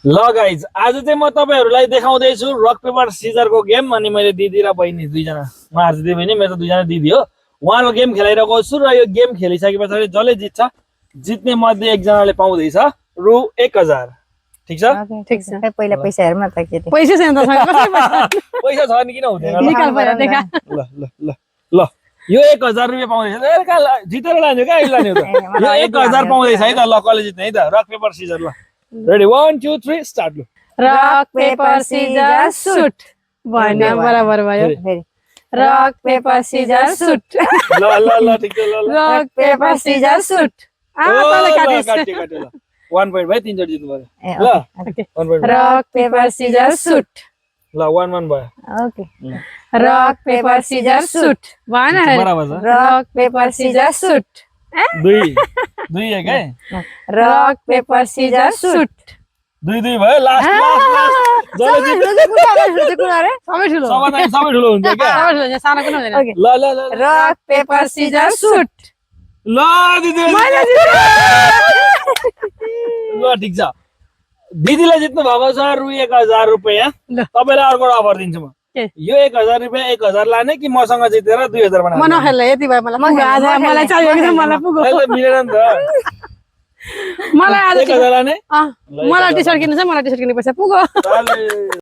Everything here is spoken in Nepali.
ल गाइज आज चाहिँ म तपाईहरुलाई देखाउँदै छु रक पेपर सिजरको गेम अनि मैले दिदी र बहिनी दुईजना उहाँहरु दिदी बहिनी मेरो दुईजना दिदी हो उहाँहरुको गेम खेलाइरहेको छु र यो गेम खेलिसकेपछि जसले जित्छ जित्ने मध्ये एकजनाले पाउँदैछ रु 1000 ठीक छ ठीक छ पहिला पैसा हेरौँ न त के पैसा छैन त पैसा छ नि किन हुँदैन निकाल पहिला देखा ल ल ल ल यो 1000 रुपैयाँ पाउँदैछ जितेर लाने का लाने हो त यो 1000 पाउँदैछ है त ल कसले जित्ने है त रक पेपर सिजर ल रेडी 1 2 3 स्टार्ट लो रक पेपर सिजर सुट भएन बराबर भयो रक पेपर सिजर सुट ल ल ल ठीक छ ल ल रक पेपर सिजर सुट तले काटिस काटे काटे ल 1 पोइन्ट भयो तीन चोटी जित्नु पर्यो ल 1 point rock paper scissor shoot ल 1 1 भयो okay rock paper scissor shoot भएन बराबर छ रक पेपर सिजर सुट दुई दुई एक है रक पेपर सिजर सुट दुई दुई भयो लास्ट लास्ट लास्ट जले जित्छ सबै ठुलो सबै ठुलो हुन्छ क्या सबै ठुलो सानो कुन हुँदैन ओके ल ल ल रक पेपर सिजर सुट ल दिदी ल ठीक छ दिदीले जित्नु भएको छ रु 1000 रुपैयाँ ल। तपाईलाई अर्को अफर दिन्छु म के? यो 1000 रुपैयाँ 1000 लाने कि मसँग जितेर 2000 म बनाउने नखेल्न यति भयो मलाई पुग्यो आज मलाई चाहिएको छ मलाई पुग्यो अहिले मिलेन नि त मलाई आज 1000 लाने मलाई टी सर्ट किन्नु छ मलाई टी सर्ट किन्ने पैसा पुग्यो ल